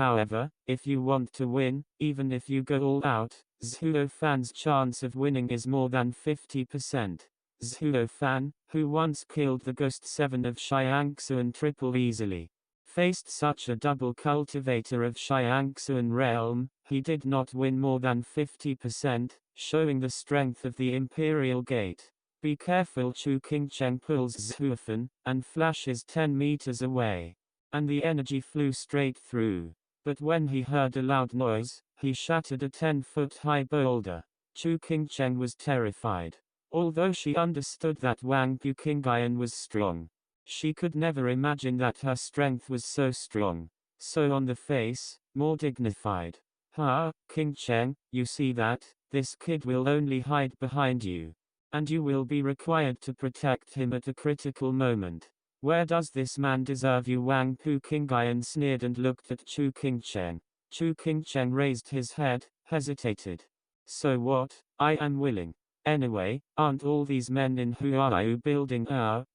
However, if you want to win, even if you go all out, Zhu Fan's chance of winning is more than 50%. Zhu Fan, who once killed the Ghost 7 of Xiangsuan triple easily, faced such a double cultivator of Xiangsuan realm, he did not win more than 50%, showing the strength of the Imperial Gate. Be careful, Chu Qingcheng pulls Zhu Fan, and flashes 10 meters away. And the energy flew straight through. But when he heard a loud noise, he shattered a 10-foot-high boulder. Chu Qingcheng was terrified. Although she understood that Wang Puqingyan was strong, she could never imagine that her strength was so strong. So on the face, more dignified. Qingcheng, you see that? This kid will only hide behind you. And you will be required to protect him at a critical moment. Where does this man deserve you? Wang Puqingyan sneered and looked at Chu Qingcheng. Chu Qingcheng raised his head, hesitated. So what? I am willing. Anyway, aren't all these men in Huayu building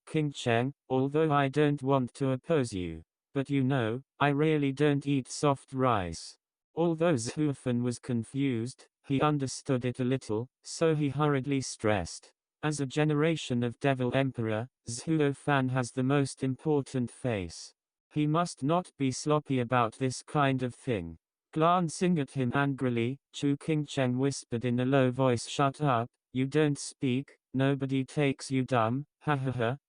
Qingcheng, although I don't want to oppose you. But you know, I really don't eat soft rice. Although Zhu Fan was confused, he understood it a little, so he hurriedly stressed. As a generation of Devil Emperor, Zhu Fan has the most important face. He must not be sloppy about this kind of thing. Glancing at him angrily, Chu Qingcheng whispered in a low voice, "Shut up. You don't speak, nobody takes you dumb,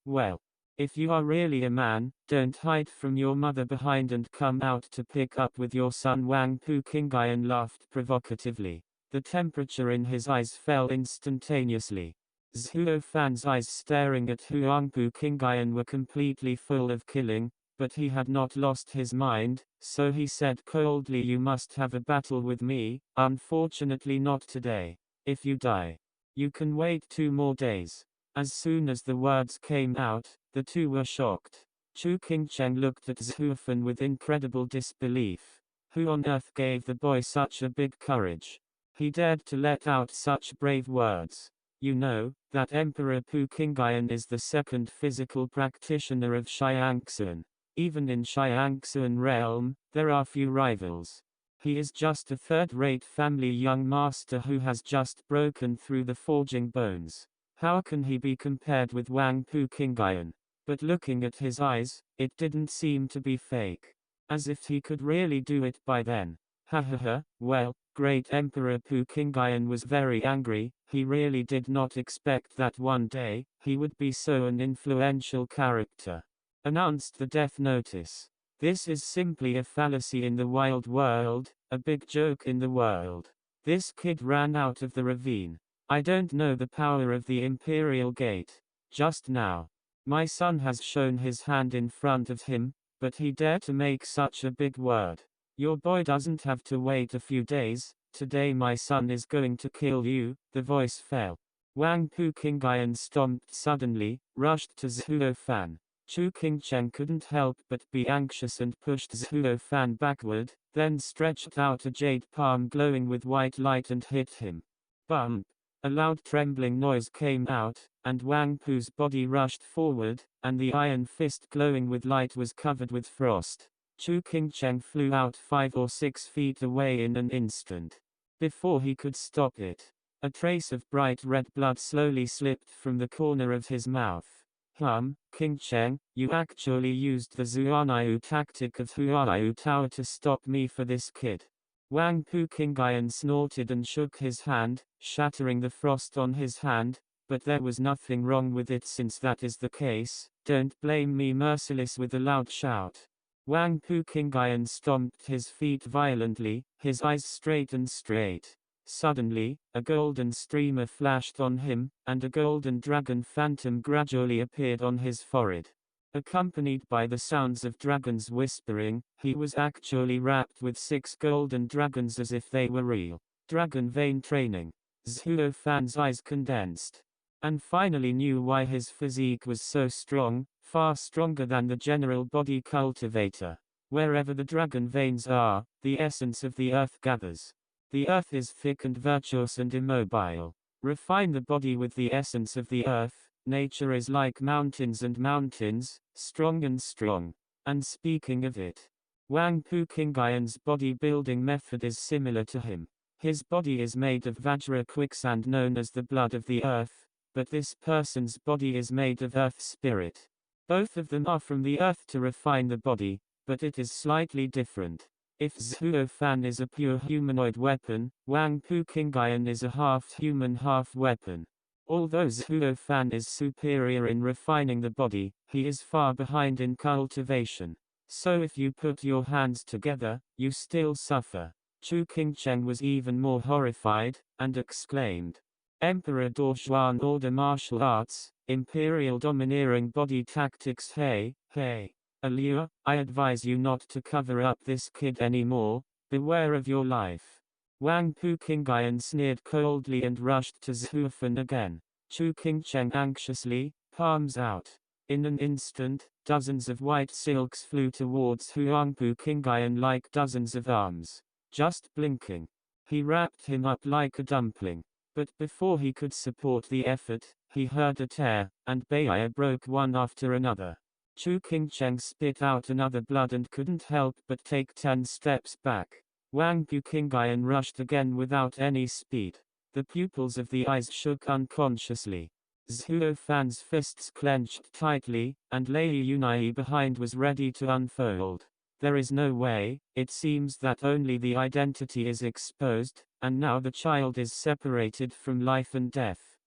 well. If you are really a man, don't hide from your mother behind and come out to pick up with your son." Wang Puqingyan laughed provocatively. The temperature in his eyes fell instantaneously. Zhu Fan's eyes staring at Huang Puqingyan were completely full of killing, but he had not lost his mind, so he said coldly, "You must have a battle with me, unfortunately not today. If you die, you can wait 2 more days." As soon as the words came out, the two were shocked. Chu Qingcheng looked at Zhu Fan with incredible disbelief. Who on earth gave the boy such a big courage? He dared to let out such brave words. You know, that Emperor Puqingyan is the second physical practitioner of Xiangsuan. Even in Xiangsuan realm, there are few rivals. He is just a third-rate family young master who has just broken through the forging bones. How can he be compared with Wang Puqingyan? But looking at his eyes, it didn't seem to be fake. As if he could really do it by then. Well, great Emperor Puqingyan was very angry. He really did not expect that one day, he would be so an influential character. Announced the death notice. This is simply a fallacy in the wild world, a big joke in the world. This kid ran out of the ravine. I don't know the power of the Imperial Gate. Just now, my son has shown his hand in front of him, but he dared to make such a big word. Your boy doesn't have to wait a few days. Today my son is going to kill you. The voice fell. Wang Puqingyan stomped suddenly, rushed to Zhu Fan. Chu Qingcheng couldn't help but be anxious and pushed Zhu Fan backward, then stretched out a jade palm glowing with white light and hit him. Bump! A loud trembling noise came out, and Wang Pu's body rushed forward, and the iron fist glowing with light was covered with frost. Chu Qingcheng flew out 5 or 6 feet away in an instant. Before he could stop it, a trace of bright red blood slowly slipped from the corner of his mouth. Qingcheng, you actually used the Zuanayu tactic of Huayu Tower to stop me for this kid. Wang Puqingyan snorted and shook his hand, shattering the frost on his hand, but there was nothing wrong with it. Since that is the case, don't blame me. Merciless with a loud shout. Wang Puqingyan stomped his feet violently, his eyes straightened straight. Suddenly, a golden streamer flashed on him, and a golden dragon phantom gradually appeared on his forehead. Accompanied by the sounds of dragons whispering, he was actually wrapped with 6 golden dragons as if they were real. Dragon vein training. Zhu Fan's eyes condensed. And finally knew why his physique was so strong, far stronger than the general body cultivator. Wherever the dragon veins are, the essence of the earth gathers. The earth is thick and virtuous and immobile. Refine the body with the essence of the earth. Nature is like mountains and mountains, strong and strong. And speaking of it, Wang Puqingyan's bodybuilding method is similar to him. His body is made of Vajra quicksand known as the blood of the earth, but this person's body is made of earth spirit. Both of them are from the earth to refine the body, but it is slightly different. If Zhu Fan is a pure humanoid weapon, Wang Puqingyan is a half-human half-weapon. Although Zhu Fan is superior in refining the body, he is far behind in cultivation. So if you put your hands together, you still suffer. Chu Qingcheng was even more horrified, and exclaimed, Emperor Dojuan order martial arts, Imperial domineering body tactics. Hey, Allure, I advise you not to cover up this kid anymore, beware of your life. Wang Puqingyan sneered coldly and rushed to Zhu Fan again. Chu Qingcheng anxiously, palms out. In an instant, dozens of white silks flew towards Huang Puqingyan like dozens of arms. Just blinking. He wrapped him up like a dumpling. But before he could support the effort, he heard a tear, and Baia broke one after another. Chu Qingcheng spit out another blood and couldn't help but take 10 steps back. Wang Puqingyan rushed again without any speed. The pupils of the eyes shook unconsciously. Zhu Fan's fists clenched tightly, and Lei Yunai behind was ready to unfold. There is no way, it seems that only the identity is exposed, and now the child is separated from life and death.